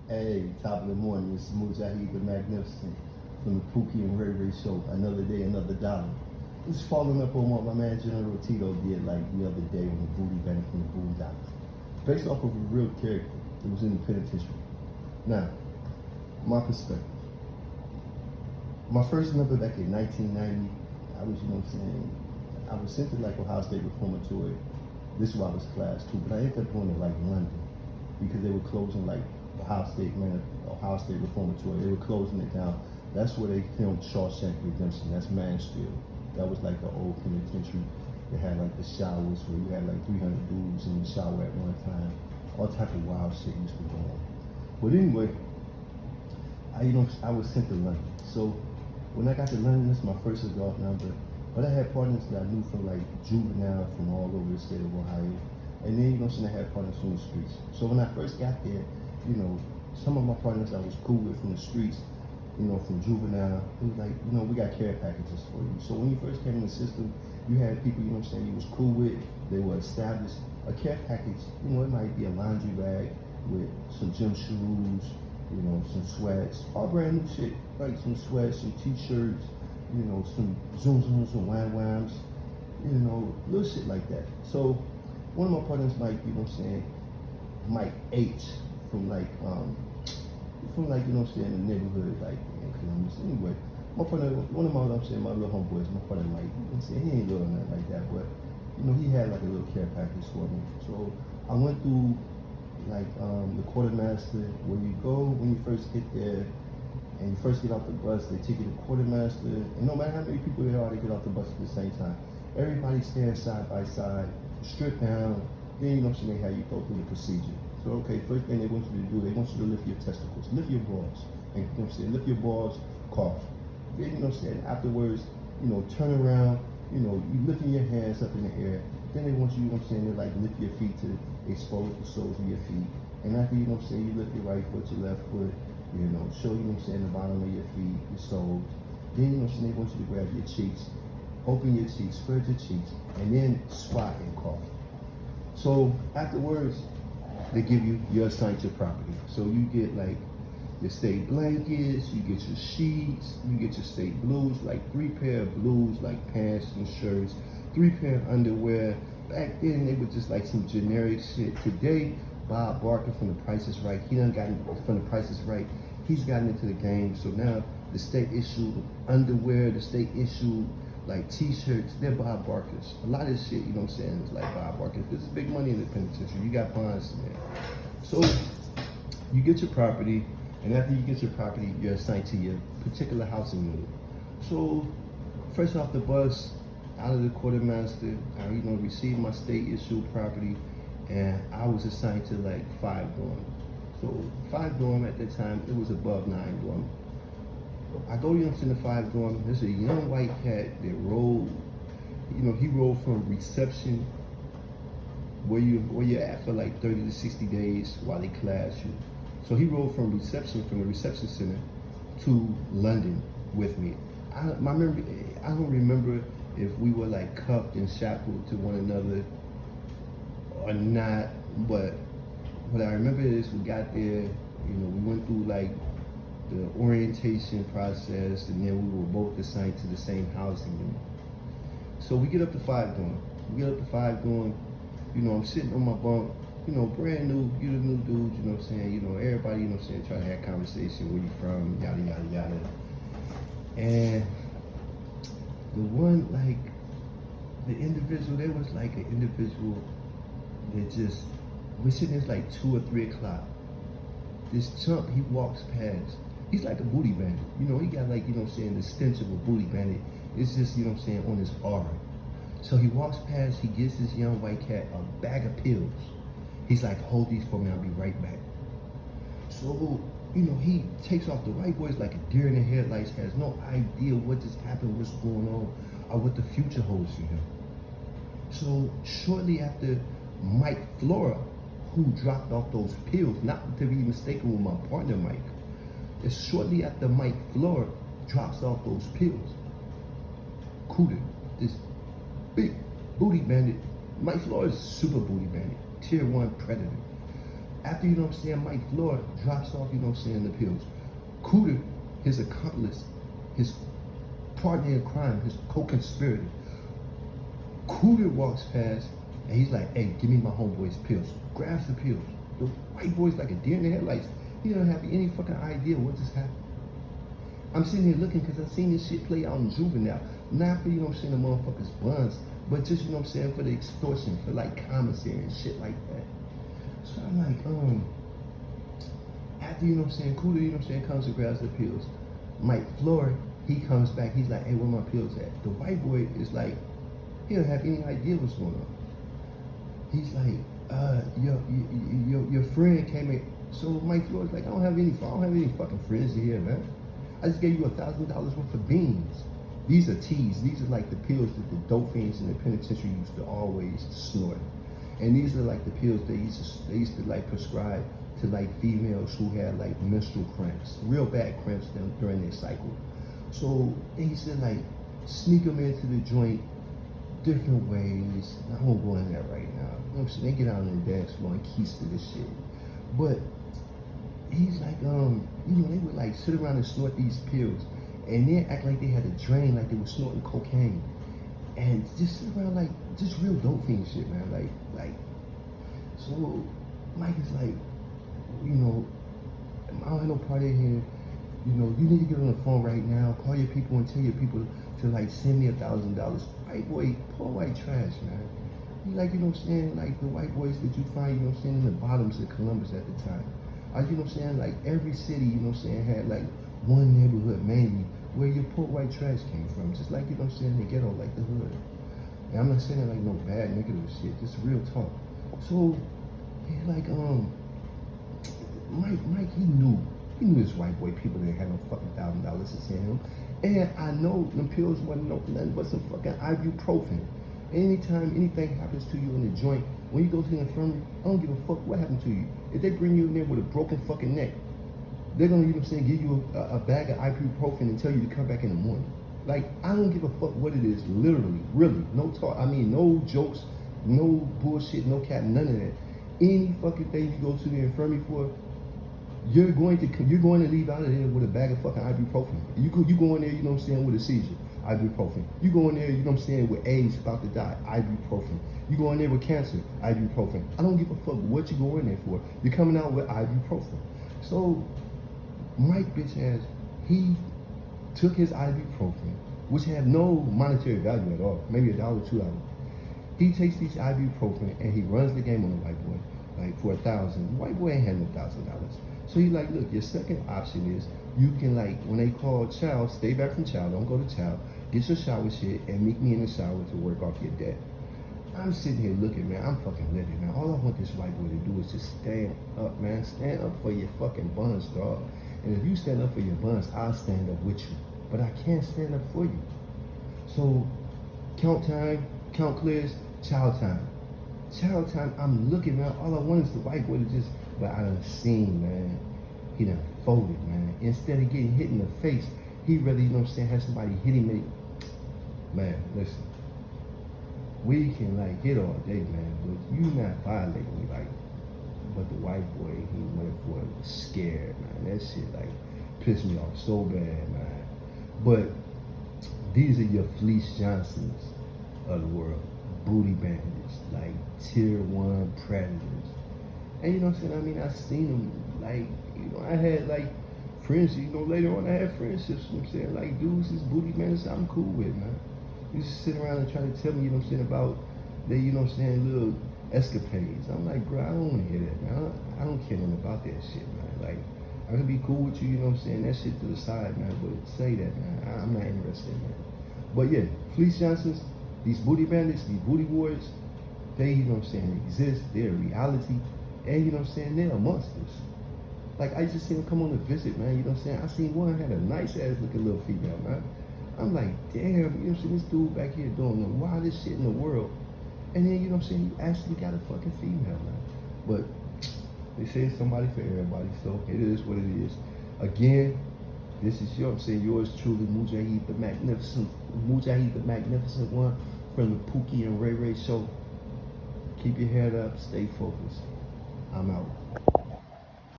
Hey, top of the morning. It's Mujahid the Magnificent from the Pookie and Ray Ray Show. Another day, another dollar. Just following up on what my man General Tito did like the other day on the Booty Banditry from the Boondocks. Based off of a real character that was in the penitentiary. Now, my perspective. My first number back in 1990, I was, I was sent to like Ohio State Reformatory. This is why I was class 2, but I ended up going to like London because they were closing like Ohio State Reformatory. They were closing it down. That's where they filmed Shawshank Redemption. That's Mansfield. That was like the old penitentiary. They had like the showers where you had like 300 dudes in the shower at one time. All type of wild shit used to go on. But anyway, I was sent to London. So when I got to London, this is my first adult number. But I had partners that I knew from like juvenile from all over the state of Ohio. And then, I had partners from the streets. So when I first got there, some of my partners I was cool with from the streets, from juvenile, it was like, we got care packages for you. So when you first came in the system, you had people, you was cool with, they were established. A care package, it might be a laundry bag with some gym shoes, some sweats, all brand new shit, like some sweats, some t-shirts, some zoom zooms, some wham whams, little shit like that. So one of my partners might, Mike H from like, the neighborhood, like in Columbus. Anyway, my partner, one of my, my little homeboys, my partner Mike, he ain't little or nothing like that, but, he had like a little care package for me. So I went through like the quartermaster, where you go when you first get there, and you first get off the bus, they take you to quartermaster, and no matter how many people there are, they get off the bus at the same time. Everybody stands side by side, strip down, then they have you go through the procedure. So okay, first thing they want you to do, they want you to lift your testicles, lift your balls, and lift your balls, cough. Then afterwards, turn around, you lifting your hands up in the air. Then they want you, to like lift your feet to expose the soles of your feet. And after you lift your right foot, your left foot, show the bottom of your feet, your soles. Then they want you to grab your cheeks, open your cheeks, spread your cheeks, and then squat and cough. So afterwards, they give you, you're assigned your property. So you get like your state blankets, you get your sheets, you get your state blues, like 3 pair of blues, like pants and shirts, 3 pair of underwear. Back then, they were just like some generic shit. Today, Bob Barker from The Price is Right, he done gotten from The Price is Right, he's gotten into the game. So now the state issued underwear, the state issued like t-shirts, they're Bob Barkers. A lot of shit, is like Bob Barker. There's big money in the penitentiary. You got bonds in there. So you get your property, and after you get your property, you're assigned to your particular housing unit. So fresh off the bus, out of the quartermaster, I received my state issued property, and I was assigned to like 5 dorm. So 5 dorm at that time, it was above 9 dorm. I go, to the 5 dorm. There's a young white cat that rolled, he rolled from reception, where you're at for like 30 to 60 days while they class you. So he rolled from the reception center to London with me. I don't remember if we were like cuffed and shackled to one another or not, but what I remember is we got there, we went through like the orientation process, and then we were both assigned to the same housing unit. So we get up to 5 dorm. I'm sitting on my bunk, brand new, you the new dude, everybody, trying to have conversation, where you from, yada, yada, yada. And the one, like, the individual, there was like an individual that just, we're sitting there, like 2 or 3 o'clock. This chump, he walks past. He's like a booty bandit. He got like, the stench of a booty bandit. It's just, on his aura. So he walks past, he gives this young white cat a bag of pills. He's like, hold these for me, I'll be right back. So, he takes off. The white boy's like a deer in the headlights, has no idea what just happened, what's going on, or what the future holds for him. So shortly after, Mike Flora, who dropped off those pills, not to be mistaken with my partner Mike, it's shortly after Mike Flora drops off those pills, Cooter, this big booty bandit. Mike Flora is super booty bandit, tier 1 predator. After, you know what I'm saying, Mike Floyd drops off, you know what I'm saying, the pills. Cooter, his accomplice, his partner in crime, his co-conspirator, Cooter walks past and he's like, hey, give me my homeboy's pills. Grabs the pills. The white boy's like a deer in the headlights. He don't have any fucking idea what just happened. I'm sitting here looking because I've seen this shit play out in Juvenile. Not for, you know what I'm saying, the motherfuckers buns, but just, you know what I'm saying, for the extortion, for like commissary and shit like that. So I'm like, after, you know what I'm saying, Cooter, you know what I'm saying, comes and grabs the pills. Mike Floyd, he comes back, he's like, hey, where my pills at? The white boy is like, he don't have any idea what's going on. He's like, your friend came in. So Mike Floyd's like, I don't have any fucking friends here, man. I just gave you $1,000 worth of beans. These are teas. These are like the pills that the dope fiends in the penitentiary used to always snort. And these are like the pills they used to like prescribe to like females who had like menstrual cramps, real bad cramps during their cycle. So he said like, sneak them into the joint different ways. I won't go in there right now. You know what I'm saying? They get out on the dance floor and keys to this shit. But he's like, you know, they would like sit around and snort these pills and then act like they had a drain, like they were snorting cocaine. And just sit around like, just real dope fiend shit, man. Like, so Mike is like, you know, I don't have no party here. You know, you need to get on the phone right now, call your people and tell your people to like send me $1,000. White boy, poor white trash, man. He like, you know what I'm saying, like the white boys that you find, you know what I'm saying, in the bottoms of Columbus at the time. You know what I'm saying, like every city, you know what I'm saying, had like one neighborhood mainly where your poor white trash came from. Just like, you know what I'm saying, the ghetto, like the hood. And I'm not saying that like no bad negative shit, just real talk. So, he's like, Mike, he knew this white boy people that had no fucking $1,000 to send him. And I know them pills wasn't nothing but some fucking ibuprofen. Anytime anything happens to you in the joint, when you go to the infirmary, I don't give a fuck what happened to you. If they bring you in there with a broken fucking neck, they're gonna, you know what I'm saying, give you a bag of ibuprofen and tell you to come back in the morning. Like, I don't give a fuck what it is, literally, really. No talk, I mean, no jokes, no bullshit, no cap, none of that. Any fucking thing you go to the infirmary for, you're going to leave out of there with a bag of fucking ibuprofen. You go in there, you know what I'm saying, with a seizure, ibuprofen. You go in there, you know what I'm saying, with AIDS, about to die, ibuprofen. You go in there with cancer, ibuprofen. I don't give a fuck what you go in there for. You're coming out with ibuprofen. So, Mike bitch ass, he took his ibuprofen, which had no monetary value at all, maybe $1, $2. He takes these ibuprofen and he runs the game on the white boy, like for $1,000. The white boy ain't had no $1,000. So he's like, look, your second option is you can, like, when they call child, stay back from child, don't go to child, get your shower shit and meet me in the shower to work off your debt. I'm sitting here looking, man, I'm fucking living, man. All I want this white boy to do is just stand up, man. Stand up for your fucking buns, dog. And if you stand up for your buns, I'll stand up with you. But I can't stand up for you. So, count time, count clears, child time. Child time, I'm looking, man. All I want is the white boy to just, but I done seen, man. He done folded, man. Instead of getting hit in the face, he really, you know what I'm saying, have somebody hit him. Man, listen. We can, like, hit all day, man, but you not violating me, like, but the white boy, he went for it, scared, man. That shit, like, pissed me off so bad, man. But these are your Fleece Johnsons of the world. Booty bandits, like tier 1 predators. And you know what I'm saying? I mean, I seen them, like, you know, I had like friends, you know, later on I had friendships, you know what I'm saying? Like, dudes, this booty bandits I'm cool with, man. You just sit around and try to tell me, you know what I'm saying, about their, you know what I'm saying, little escapades. I'm like, bro, I don't want to hear that, man. I don't care nothing about that shit, man. Like, I can be cool with you, you know what I'm saying, that shit to the side, man, but say that, man. I'm not interested, man. But yeah, Fleece Johnsons, these booty bandits, these booty warriors, they, you know what I'm saying, exist, they're a reality, and you know what I'm saying, they're amongst us. Like, I just seen them come on a visit, man, you know what I'm saying? I seen one had a nice ass looking little female, man. I'm like, damn, you know what I'm saying, this dude back here doing the wildest shit in the world. And then, you know what I'm saying, you actually got a fucking female, man. But they say it's somebody for everybody, so it is what it is. Again, this is, you know what I'm saying, yours truly, Mujahid the Magnificent one, from the Pookie and Ray Ray show. Keep your head up, stay focused. I'm out.